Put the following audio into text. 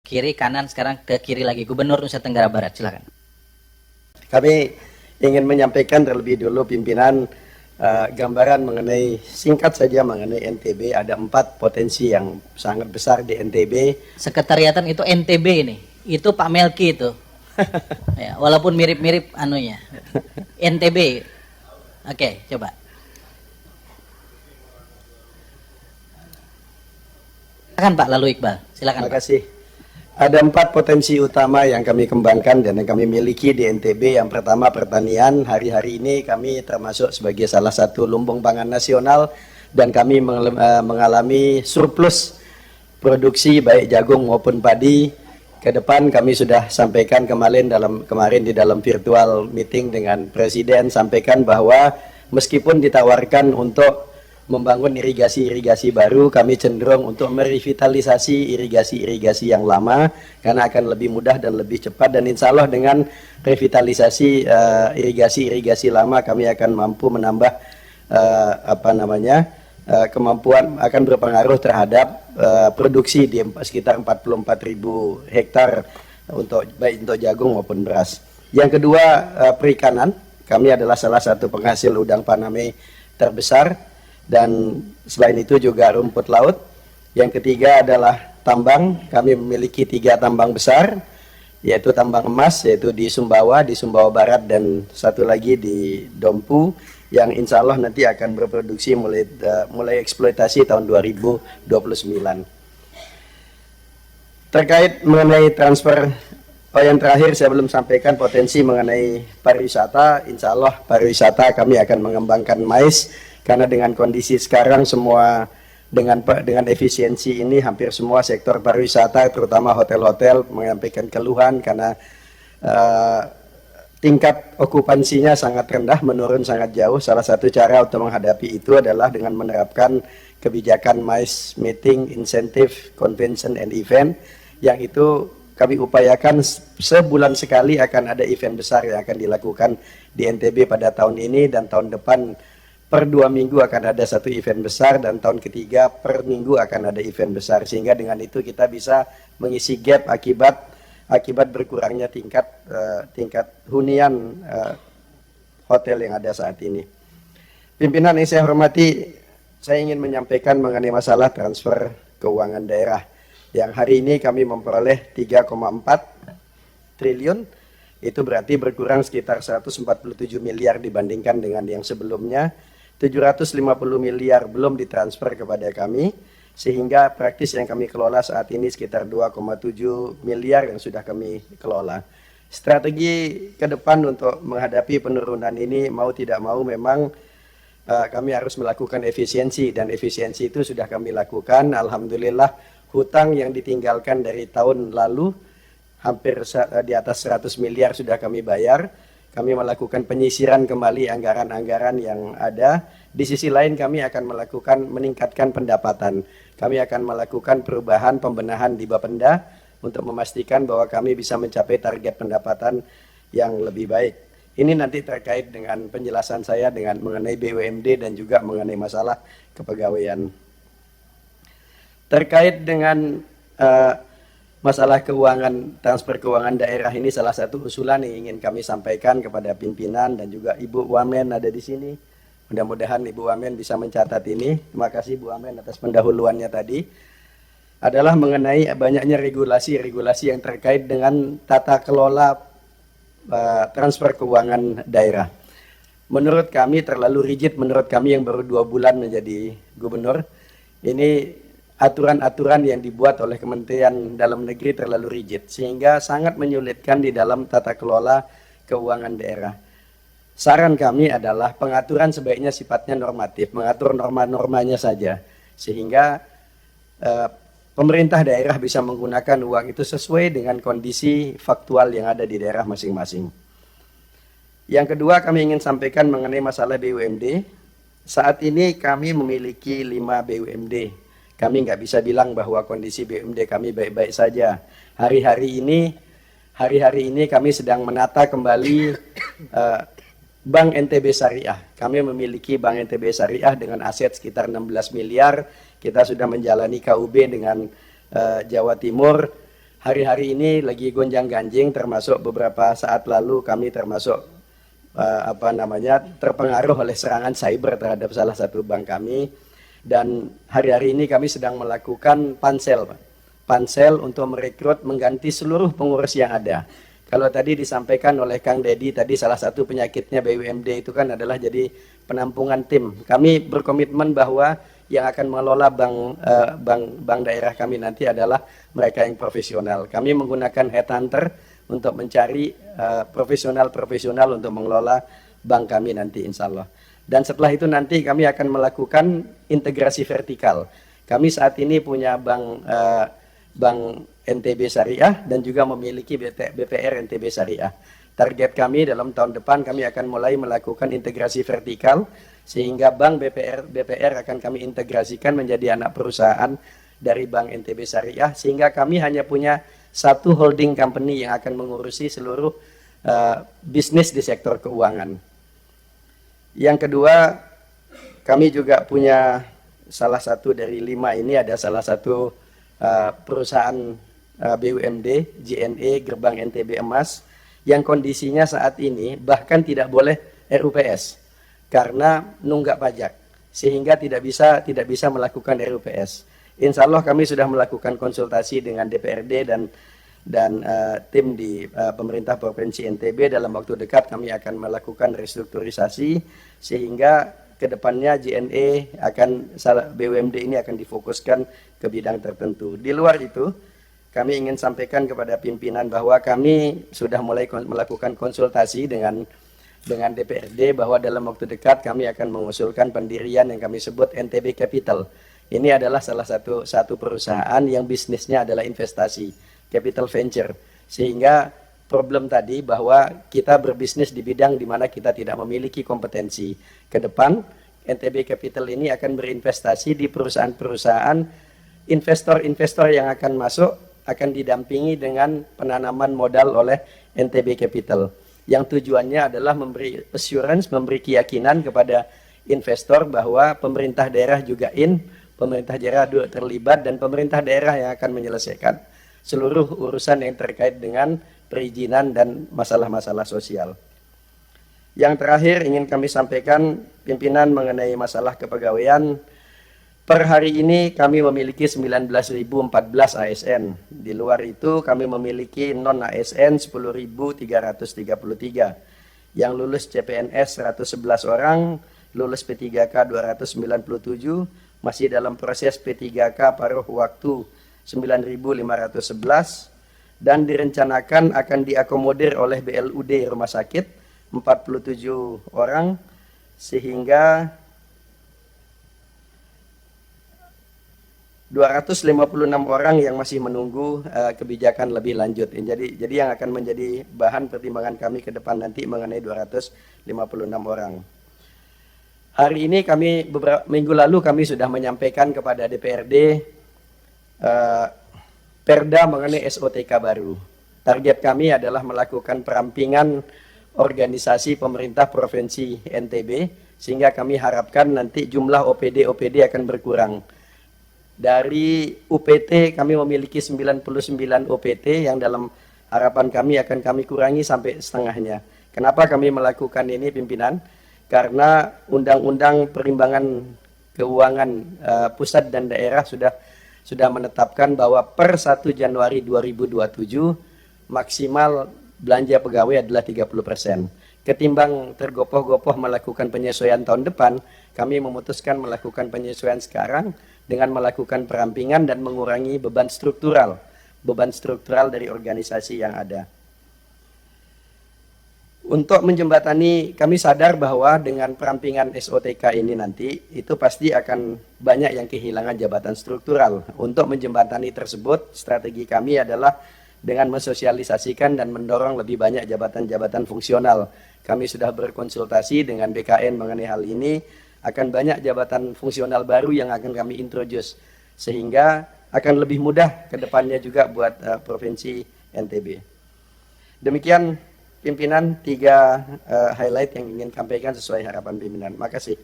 kiri kanan, sekarang ke kiri lagi. Gubernur Nusa Tenggara Barat, silakan. Kami ingin menyampaikan terlebih dulu pimpinan gambaran mengenai, singkat saja mengenai NTB. Ada 4 potensi yang sangat besar di NTB. Sekretariatan itu NTB ini, itu Pak Melki itu. Ya, walaupun mirip-mirip anunya. NTB. Oke, coba. Silakan Pak Lalu Iqbal, silakan. Terima kasih. Ada 4 potensi utama yang kami kembangkan dan yang kami miliki di NTB. Yang pertama pertanian. Hari-hari ini kami termasuk sebagai salah satu lumbung pangan nasional dan kami mengalami surplus produksi baik jagung maupun padi. Ke depan kami sudah sampaikan kemarin di dalam virtual meeting dengan Presiden, sampaikan bahwa meskipun ditawarkan untuk membangun irigasi-irigasi baru, kami cenderung untuk merevitalisasi irigasi-irigasi yang lama karena akan lebih mudah dan lebih cepat, dan insya Allah dengan revitalisasi irigasi-irigasi lama kami akan mampu menambah kemampuan, akan berpengaruh terhadap produksi di sekitar 44.000 hektar baik untuk jagung maupun beras. Yang kedua perikanan, kami adalah salah satu penghasil udang faname terbesar. Dan selain itu juga rumput laut. Yang ketiga adalah tambang. Kami memiliki 3 tambang besar, yaitu tambang emas, yaitu di Sumbawa Barat, dan satu lagi di Dompu, yang insya Allah nanti akan berproduksi mulai eksploitasi tahun 2029. Terkait mengenai transfer, yang terakhir saya belum sampaikan potensi mengenai pariwisata. Insya Allah pariwisata kami akan mengembangkan mais. Karena dengan kondisi sekarang semua dengan efisiensi ini hampir semua sektor pariwisata terutama hotel-hotel menyampaikan keluhan karena tingkat okupansinya sangat rendah, menurun sangat jauh. Salah satu cara untuk menghadapi itu adalah dengan menerapkan kebijakan MICE, Meeting, Incentive, Convention and Event, yang itu kami upayakan sebulan sekali akan ada event besar yang akan dilakukan di NTB pada tahun ini, dan tahun depan per 2 minggu akan ada satu event besar, dan tahun ketiga per minggu akan ada event besar, sehingga dengan itu kita bisa mengisi gap akibat berkurangnya tingkat hunian hotel yang ada saat ini. Pimpinan yang saya hormati, saya ingin menyampaikan mengenai masalah transfer keuangan daerah yang hari ini kami memperoleh 3,4 triliun. Itu berarti berkurang sekitar 147 miliar dibandingkan dengan yang sebelumnya. 750 miliar belum ditransfer kepada kami, sehingga praktis yang kami kelola saat ini sekitar 2,7 miliar yang sudah kami kelola. Strategi ke depan untuk menghadapi penurunan ini mau tidak mau memang kami harus melakukan efisiensi, dan efisiensi itu sudah kami lakukan. Alhamdulillah hutang yang ditinggalkan dari tahun lalu hampir di atas 100 miliar sudah kami bayar. Kami melakukan penyisiran kembali anggaran-anggaran yang ada. Di sisi lain kami akan meningkatkan pendapatan. Kami akan melakukan perubahan pembenahan di Bapenda untuk memastikan bahwa kami bisa mencapai target pendapatan yang lebih baik. Ini nanti terkait dengan penjelasan saya mengenai BUMD dan juga mengenai masalah kepegawaian. Terkait dengan masalah keuangan, transfer keuangan daerah ini, salah satu usulan yang ingin kami sampaikan kepada pimpinan dan juga Ibu Wamen ada di sini. Mudah-mudahan Ibu Wamen bisa mencatat ini. Terima kasih Bu Wamen atas pendahuluannya tadi. Adalah mengenai banyaknya regulasi yang terkait dengan tata kelola transfer keuangan daerah. Menurut kami terlalu rigid, menurut kami yang baru 2 bulan menjadi gubernur. Ini aturan-aturan yang dibuat oleh Kementerian Dalam Negeri terlalu rigid, sehingga sangat menyulitkan di dalam tata kelola keuangan daerah. Saran kami adalah pengaturan sebaiknya sifatnya normatif, mengatur norma-normanya saja, sehingga pemerintah daerah bisa menggunakan uang itu sesuai dengan kondisi faktual yang ada di daerah masing-masing. Yang kedua, kami ingin sampaikan mengenai masalah BUMD. Saat ini kami memiliki 5 BUMD. Kami nggak bisa bilang bahwa kondisi BUMD kami baik-baik saja. Hari-hari ini kami sedang menata kembali Bank NTB Syariah. Kami memiliki Bank NTB Syariah dengan aset sekitar 16 miliar. Kita sudah menjalani KUB dengan Jawa Timur. hari-hari ini lagi gonjang-ganjing, termasuk beberapa saat lalu kami termasuk terpengaruh oleh serangan cyber terhadap salah satu bank kami, dan hari-hari ini kami sedang melakukan pansel untuk merekrut mengganti seluruh pengurus yang ada. Kalau tadi disampaikan oleh Kang Dedi, tadi salah satu penyakitnya BUMD itu kan adalah jadi penampungan tim. Kami berkomitmen bahwa yang akan mengelola bank daerah kami nanti adalah mereka yang profesional. Kami menggunakan headhunter untuk mencari profesional untuk mengelola bank kami nanti, insya Allah. Dan setelah itu nanti kami akan melakukan integrasi vertikal. Kami saat ini punya bank NTB Syariah dan juga memiliki BPR NTB Syariah. Target kami dalam tahun depan kami akan mulai melakukan integrasi vertikal, sehingga bank BPR akan kami integrasikan menjadi anak perusahaan dari bank NTB Syariah, sehingga kami hanya punya satu holding company yang akan mengurusi seluruh bisnis di sektor keuangan. Yang kedua, kami juga punya salah satu dari 5 ini, ada salah satu perusahaan BUMD, JNE, Gerbang NTB Emas, yang kondisinya saat ini bahkan tidak boleh RUPS karena nunggak pajak, sehingga tidak bisa melakukan RUPS. Insya Allah kami sudah melakukan konsultasi dengan DPRD dan tim di pemerintah Provinsi NTB. Dalam waktu dekat kami akan melakukan restrukturisasi, sehingga kedepannya JNE BUMD ini akan difokuskan ke bidang tertentu. Di luar itu, kami ingin sampaikan kepada pimpinan bahwa kami sudah mulai melakukan konsultasi dengan DPRD bahwa dalam waktu dekat kami akan mengusulkan pendirian yang kami sebut NTB Capital. Ini adalah salah satu perusahaan yang bisnisnya adalah investasi, capital venture. Sehingga problem tadi bahwa kita berbisnis di bidang di mana kita tidak memiliki kompetensi. Ke depan, NTB Capital ini akan berinvestasi di perusahaan-perusahaan, investor-investor yang akan masuk akan didampingi dengan penanaman modal oleh NTB Capital. Yang tujuannya adalah memberi assurance, memberi keyakinan kepada investor bahwa pemerintah daerah juga pemerintah daerah terlibat, dan pemerintah daerah yang akan menyelesaikan seluruh urusan yang terkait dengan perizinan dan masalah-masalah sosial. Yang terakhir ingin kami sampaikan pimpinan mengenai masalah kepegawaian. Per hari ini kami memiliki 19.014 ASN. Di luar itu kami memiliki non-ASN 10.333. Yang lulus CPNS 111 orang, lulus P3K 297, masih dalam proses P3K paruh waktu 9.511, dan direncanakan akan diakomodir oleh BLUD Rumah Sakit 47 orang, sehingga 256 orang yang masih menunggu kebijakan lebih lanjut. Jadi yang akan menjadi bahan pertimbangan kami ke depan nanti mengenai 256 orang. Hari ini beberapa minggu lalu kami sudah menyampaikan kepada DPRD Perda mengenai SOTK baru. Target kami adalah melakukan perampingan organisasi pemerintah Provinsi NTB, sehingga kami harapkan nanti jumlah OPD akan berkurang. Dari UPT kami memiliki 99 OPT yang dalam harapan kami akan kami kurangi sampai setengahnya. Kenapa kami melakukan ini, pimpinan? Karena Undang-Undang Perimbangan Keuangan Pusat dan Daerah sudah menetapkan bahwa per 1 Januari 2027 maksimal belanja pegawai adalah 30%. Ketimbang tergopoh-gopoh melakukan penyesuaian tahun depan, kami memutuskan melakukan penyesuaian sekarang dengan melakukan perampingan dan mengurangi beban struktural dari organisasi yang ada. Untuk menjembatani, kami sadar bahwa dengan perampingan SOTK ini nanti, itu pasti akan banyak yang kehilangan jabatan struktural. Untuk menjembatani tersebut, strategi kami adalah dengan mensosialisasikan dan mendorong lebih banyak jabatan-jabatan fungsional. Kami sudah berkonsultasi dengan BKN mengenai hal ini, akan banyak jabatan fungsional baru yang akan kami introduce, sehingga akan lebih mudah ke depannya juga buat Provinsi NTB. Demikian pimpinan 3 highlight yang ingin sampaikan sesuai harapan pimpinan. Makasih.